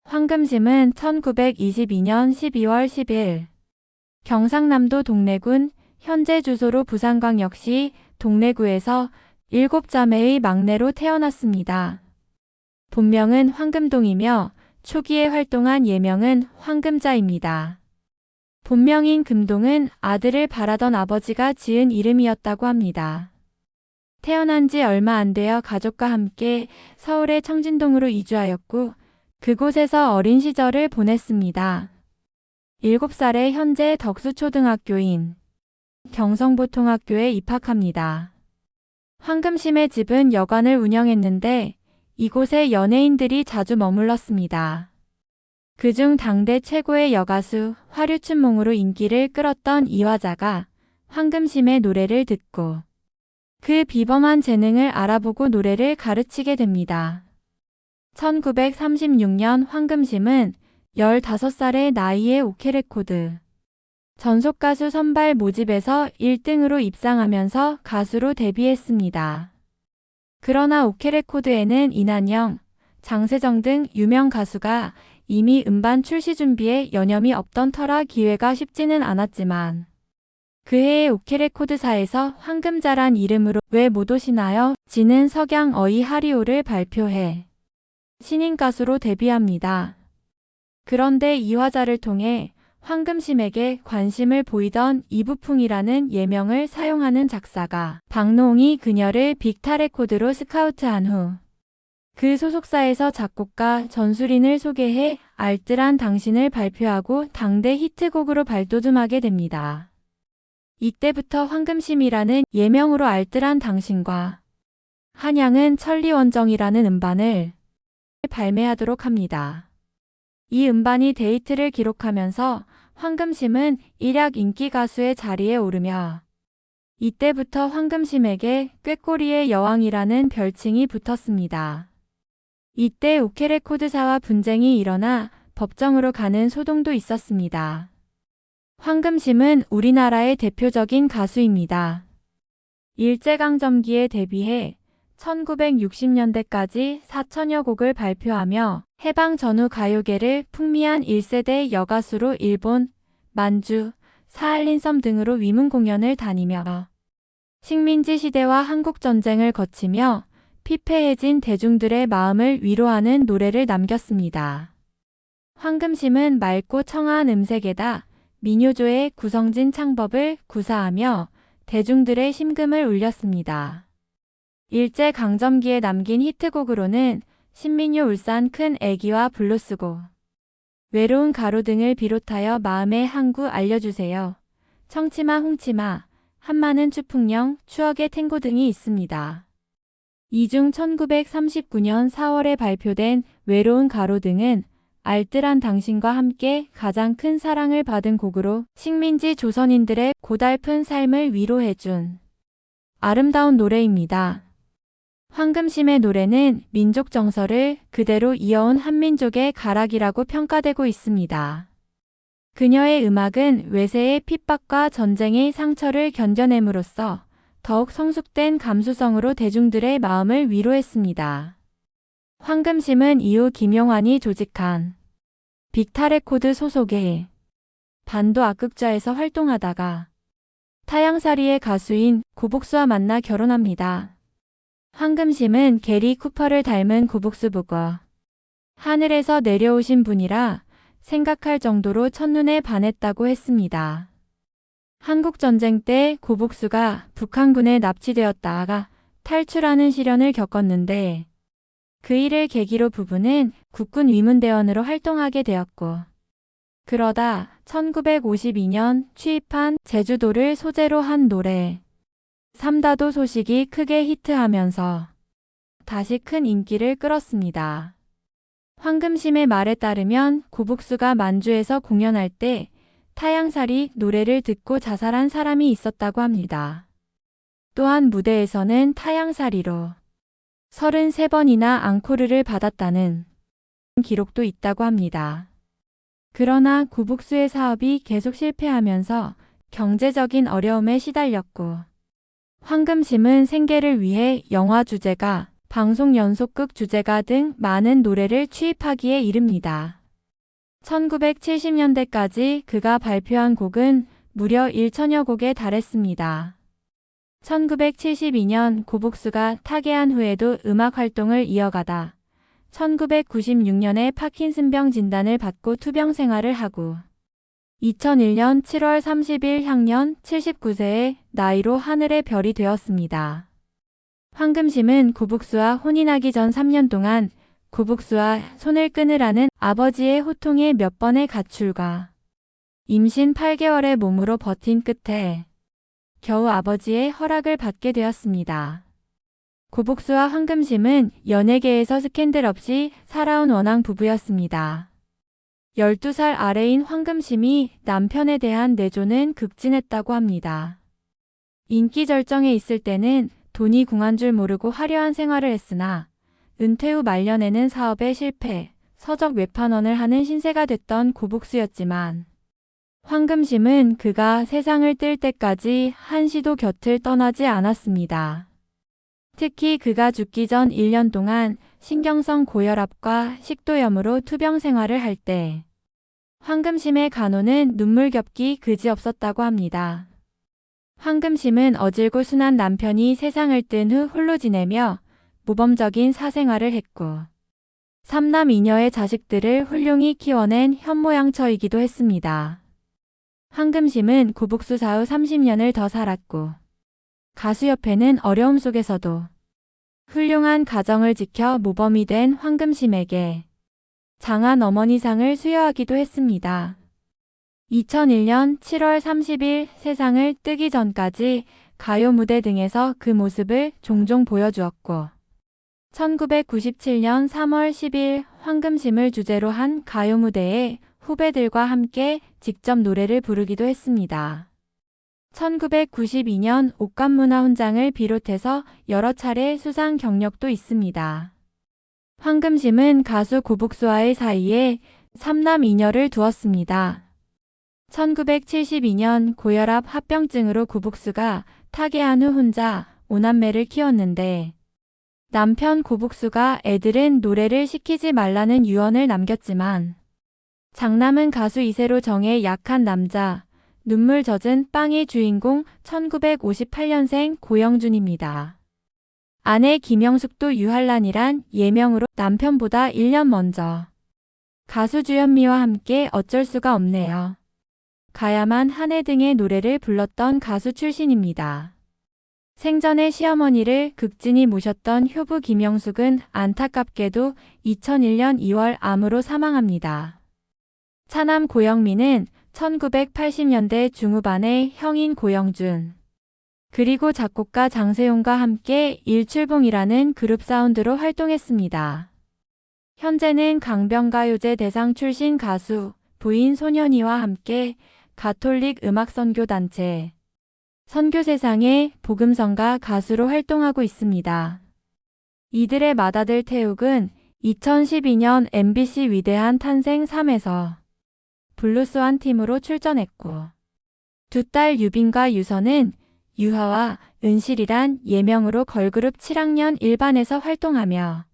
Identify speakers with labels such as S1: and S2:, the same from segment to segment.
S1: 황금심은 1922년 12월 10일 경상남도 동래군, 현재 주소로 부산광역시 동래구에서 7자매의 막내로 태어났습니다. 본명은 황금동이며 초기에 활동한 예명은 황금자입니다. 본명인 금동은 아들을 바라던 아버지가 지은 이름이었다고 합니다. 태어난 지 얼마 안 되어 가족과 함께 서울의 청진동으로 이주하였고 그곳에서 어린 시절을 보냈습니다. 7살에 현재 덕수초등학교인 경성보통학교에 입학합니다. 황금심의 집은 여관을 운영했는데 이곳에 연예인들이 자주 머물렀습니다. 그중 당대 최고의 여가수 화류춘몽으로 인기를 끌었던 이화자가 황금심의 노래를 듣고 그 비범한 재능을 알아보고 노래를 가르치게 됩니다. 1936년 황금심은 15살의 나이에 오케레코드 전속가수 선발 모집에서 1등으로 입상하면서 가수로 데뷔했습니다. 그러나 오케레코드에는 이난영, 장세정 등 유명 가수가 이미 음반 출시 준비에 여념이 없던 터라 기회가 쉽지는 않았지만 그해에 오케레코드사에서 황금자란 이름으로 왜 못 오시나요? 지는 석양 어이 하리오를 발표해 신인 가수로 데뷔합니다. 그런데 이화자를 통해 황금심에게 관심을 보이던 이부풍이라는 예명을 사용하는 작사가 박노홍이 그녀를 빅타레코드로 스카우트한 후 그 소속사에서 작곡가 전수린을 소개해 알뜰한 당신을 발표하고 당대 히트곡으로 발돋움하게 됩니다. 이때부터 황금심이라는 예명으로 알뜰한 당신과 한양은 천리원정이라는 음반을 발매하도록 합니다. 이 음반이 데이트를 기록하면서 황금심은 일약 인기 가수의 자리에 오르며 이때부터 황금심에게 꾀꼬리의 여왕이라는 별칭이 붙었습니다. 이때 오케레코드사와 분쟁이 일어나 법정으로 가는 소동도 있었습니다. 황금심은 우리나라의 대표적인 가수입니다. 일제강점기에 데뷔해 1960년대까지 4천여 곡을 발표하며 해방 전후 가요계를 풍미한 1세대 여가수로 일본, 만주, 사할린섬 등으로 위문 공연을 다니며 식민지 시대와 한국전쟁을 거치며 피폐해진 대중들의 마음을 위로하는 노래를 남겼습니다. 황금심은 맑고 청아한 음색에다 민요조의 구성진 창법을 구사하며 대중들의 심금을 울렸습니다. 일제강점기에 남긴 히트곡으로는 신민요 울산 큰 애기와 블루스고 외로운 가로등을 비롯하여 마음의 항구 알려주세요, 청치마 홍치마, 한마는 추풍령, 추억의 탱고 등이 있습니다. 이 중 1939년 4월에 발표된 외로운 가로등은 알뜰한 당신과 함께 가장 큰 사랑을 받은 곡으로 식민지 조선인들의 고달픈 삶을 위로해준 아름다운 노래입니다. 황금심의 노래는 민족 정서를 그대로 이어온 한민족의 가락이라고 평가되고 있습니다. 그녀의 음악은 외세의 핍박과 전쟁의 상처를 견뎌냄으로써 더욱 성숙된 감수성으로 대중들의 마음을 위로했습니다. 황금심은 이후 김용환이 조직한 빅타레코드 소속의 반도 악극자에서 활동하다가 타양사리의 가수인 고복수와 만나 결혼합니다. 황금심은 게리 쿠퍼를 닮은 고복수부고 하늘에서 내려오신 분이라 생각할 정도로 첫눈에 반했다고 했습니다. 한국전쟁 때 고복수가 북한군에 납치되었다가 탈출하는 시련을 겪었는데 그 일을 계기로 부부는 국군 위문대원으로 활동하게 되었고 그러다 1952년 취입한 제주도를 소재로 한 노래 삼다도 소식이 크게 히트하면서 다시 큰 인기를 끌었습니다. 황금심의 말에 따르면 고복수가 만주에서 공연할 때 타양살이 노래를 듣고 자살한 사람이 있었다고 합니다. 또한 무대에서는 타양살이로 33번이나 앙코르를 받았다는 기록도 있다고 합니다. 그러나 고복수의 사업이 계속 실패하면서 경제적인 어려움에 시달렸고 황금심은 생계를 위해 영화 주제가, 방송 연속극 주제가 등 많은 노래를 취입하기에 이릅니다. 1970년대까지 그가 발표한 곡은 무려 1천여 곡에 달했습니다. 1972년 고복수가 타계한 후에도 음악 활동을 이어가다 1996년에 파킨슨병 진단을 받고 투병 생활을 하고 2001년 7월 30일 향년 79세의 나이로 하늘의 별이 되었습니다. 황금심은 고복수와 혼인하기 전 3년 동안 고복수와 손을 끊으라는 아버지의 호통에 몇 번의 가출과 임신 8개월의 몸으로 버틴 끝에 겨우 아버지의 허락을 받게 되었습니다. 고복수와 황금심은 연예계에서 스캔들 없이 살아온 원앙 부부였습니다. 12살 아래인 황금심이 남편에 대한 내조는 극진했다고 합니다. 인기 절정에 있을 때는 돈이 궁한 줄 모르고 화려한 생활을 했으나 은퇴 후 말년에는 사업에 실패, 서적 외판원을 하는 신세가 됐던 고복수였지만 황금심은 그가 세상을 뜰 때까지 한시도 곁을 떠나지 않았습니다. 특히 그가 죽기 전 1년 동안 신경성 고혈압과 식도염으로 투병 생활을 할 때 황금심의 간호는 눈물겹기 그지없었다고 합니다. 황금심은 어질고 순한 남편이 세상을 뜬 후 홀로 지내며 모범적인 사생활을 했고 3남 2녀의 자식들을 훌륭히 키워낸 현모양처이기도 했습니다. 황금심은 고복수 사후 30년을 더 살았고 가수 옆에는 어려움 속에서도 훌륭한 가정을 지켜 모범이 된 황금심에게 장한 어머니상을 수여하기도 했습니다. 2001년 7월 30일 세상을 뜨기 전까지 가요 무대 등에서 그 모습을 종종 보여주었고 1997년 3월 10일 황금심을 주제로 한 가요 무대에 후배들과 함께 직접 노래를 부르기도 했습니다. 1992년 옥감문화훈장을 비롯해서 여러 차례 수상 경력도 있습니다. 황금심은 가수 고복수와의 사이에 3남 2녀를 두었습니다. 1972년 고혈압 합병증으로 고복수가 타계한 후 혼자 5남매를 키웠는데 남편 고복수가 애들은 노래를 시키지 말라는 유언을 남겼지만 장남은 가수 이세로 정의 약한 남자, 눈물 젖은 빵의 주인공 1958년생 고영준입니다. 아내 김영숙도 유한란이란 예명으로 남편보다 1년 먼저 가수 주현미와 함께 어쩔 수가 없네요. 가야만 하네 등의 노래를 불렀던 가수 출신입니다. 생전에 시어머니를 극진히 모셨던 효부 김영숙은 안타깝게도 2001년 2월 암으로 사망합니다. 차남 고영민은 1980년대 중후반의 형인 고영준, 그리고 작곡가 장세용과 함께 일출봉이라는 그룹 사운드로 활동했습니다. 현재는 강변가요제 대상 출신 가수 부인 소년이와 함께 가톨릭 음악선교단체 선교세상의 복음성가 가수로 활동하고 있습니다. 이들의 맏아들 태욱은 2012년 MBC 위대한 탄생 3에서 블루스완 팀으로 출전했고 두 딸 유빈과 유선은 유하와 은실이란 예명으로 걸그룹 7학년 1반에서 활동하며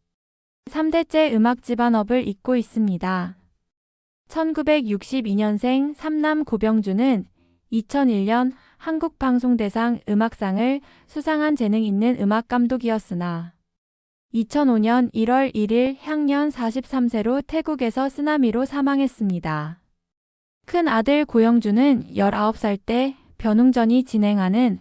S1: 3대째 음악 집안업을 잇고 있습니다. 1962년생 삼남 고병준은 2001년 한국방송대상 음악상을 수상한 재능 있는 음악감독이었으나 2005년 1월 1일 향년 43세로 태국에서 쓰나미로 사망했습니다. 큰 아들 고영준은 19살 때 변웅전이 진행하는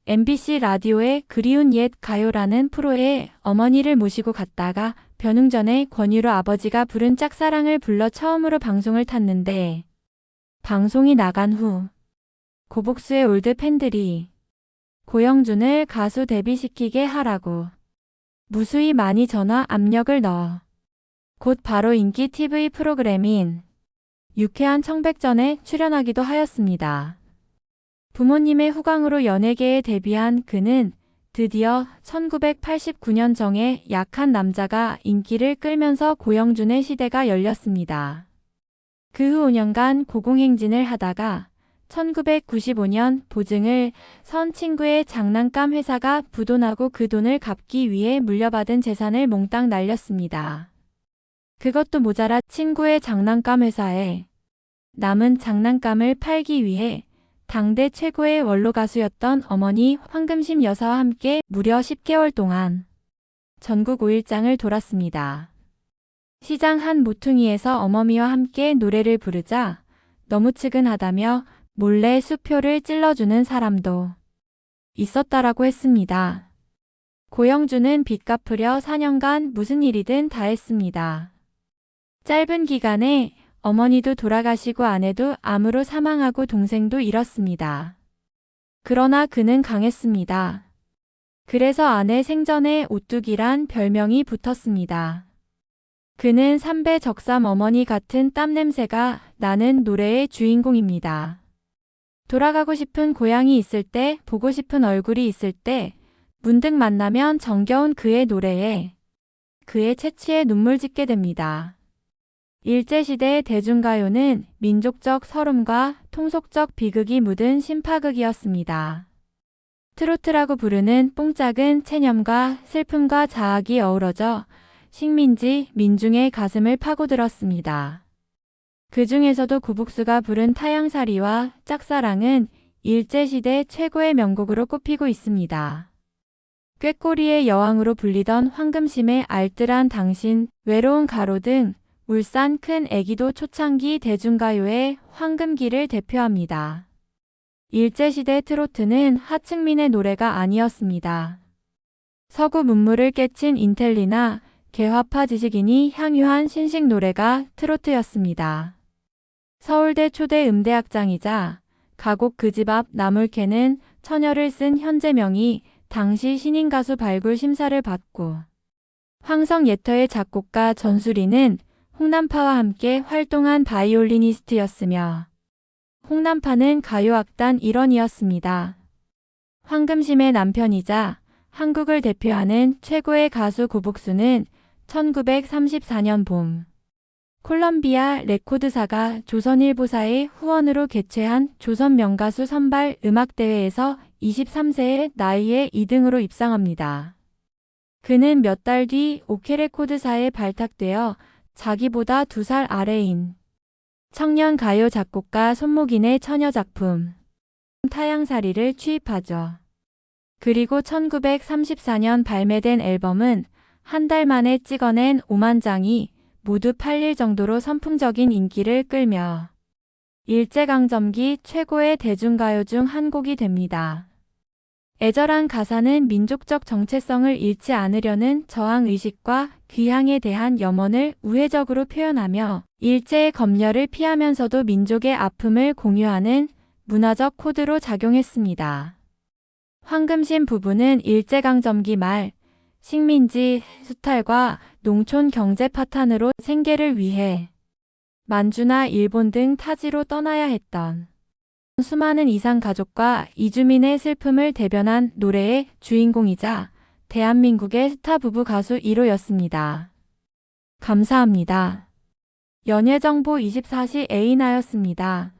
S1: MBC 라디오의 그리운 옛 가요라는 프로에 어머니를 모시고 갔다가 변웅전의 권유로 아버지가 부른 짝사랑을 불러 처음으로 방송을 탔는데 방송이 나간 후 고복수의 올드 팬들이 고영준을 가수 데뷔시키게 하라고 무수히 많이 전화 압력을 넣어 곧 바로 인기 TV 프로그램인 유쾌한 청백전에 출연하기도 하였습니다. 부모님의 후광으로 연예계에 데뷔한 그는 드디어 1989년 정의 약한 남자가 인기를 끌면서 고영준의 시대가 열렸습니다. 그 후 5년간 고공행진을 하다가 1995년 보증을 선 친구의 장난감 회사가 부도나고 그 돈을 갚기 위해 물려받은 재산을 몽땅 날렸습니다. 그것도 모자라 친구의 장난감 회사에 남은 장난감을 팔기 위해 당대 최고의 원로 가수였던 어머니 황금심 여사와 함께 무려 10개월 동안 전국 5일장을 돌았습니다. 시장 한 모퉁이에서 어머니와 함께 노래를 부르자 너무 측은하다며 몰래 수표를 찔러주는 사람도 있었다라고 했습니다. 고영주는 빚 갚으려 4년간 무슨 일이든 다 했습니다. 짧은 기간에 어머니도 돌아가시고 아내도 암으로 사망하고 동생도 잃었습니다. 그러나 그는 강했습니다. 그래서 아내 생전에 오뚜기란 별명이 붙었습니다. 그는 삼배 적삼 어머니 같은 땀냄새가 나는 노래의 주인공입니다. 돌아가고 싶은 고향이 있을 때, 보고 싶은 얼굴이 있을 때, 문득 만나면 정겨운 그의 노래에 그의 채취에 눈물 짓게 됩니다. 일제시대의 대중가요는 민족적 서름과 통속적 비극이 묻은 신파극이었습니다. 트로트라고 부르는 뽕짝은 체념과 슬픔과 자학이 어우러져 식민지, 민중의 가슴을 파고들었습니다. 그 중에서도 구북수가 부른 타양살이와 짝사랑은 일제시대 최고의 명곡으로 꼽히고 있습니다. 꾀꼬리의 여왕으로 불리던 황금심의 알뜰한 당신, 외로운 가로 등 울산 큰 애기도 초창기 대중가요의 황금기를 대표합니다. 일제시대 트로트는 하층민의 노래가 아니었습니다. 서구 문물을 깨친 인텔리나 개화파 지식인이 향유한 신식 노래가 트로트였습니다. 서울대 초대 음대학장이자 가곡 그 집 앞 나물캐는 처녀를 쓴 현재명이 당시 신인가수 발굴 심사를 받고 황성예터의 작곡가 전수리는 홍남파와 함께 활동한 바이올리니스트였으며 홍남파는 가요악단 일원이었습니다. 황금심의 남편이자 한국을 대표하는 최고의 가수 구북수는 1934년 봄 콜럼비아 레코드사가 조선일보사의 후원으로 개최한 조선 명가수 선발 음악대회에서 23세의 나이에 2등으로 입상합니다. 그는 몇 달 뒤 오케레코드사에 발탁되어 자기보다 2살 아래인 청년 가요 작곡가 손목인의 처녀작품 타양살이를 취입하죠. 그리고 1934년 발매된 앨범은 한 달 만에 찍어낸 5만 장이 모두 팔릴 정도로 선풍적인 인기를 끌며 일제강점기 최고의 대중가요 중 한 곡이 됩니다. 애절한 가사는 민족적 정체성을 잃지 않으려는 저항의식과 귀향에 대한 염원을 우회적으로 표현하며 일제의 검열을 피하면서도 민족의 아픔을 공유하는 문화적 코드로 작용했습니다. 황금심 부부는 일제강점기 말 식민지 수탈과 농촌 경제 파탄으로 생계를 위해 만주나 일본 등 타지로 떠나야 했던 수많은 이산 가족과 이주민의 슬픔을 대변한 노래의 주인공이자 대한민국의 스타 부부 가수 1호였습니다. 감사합니다. 연예정보 24시 에이나였습니다.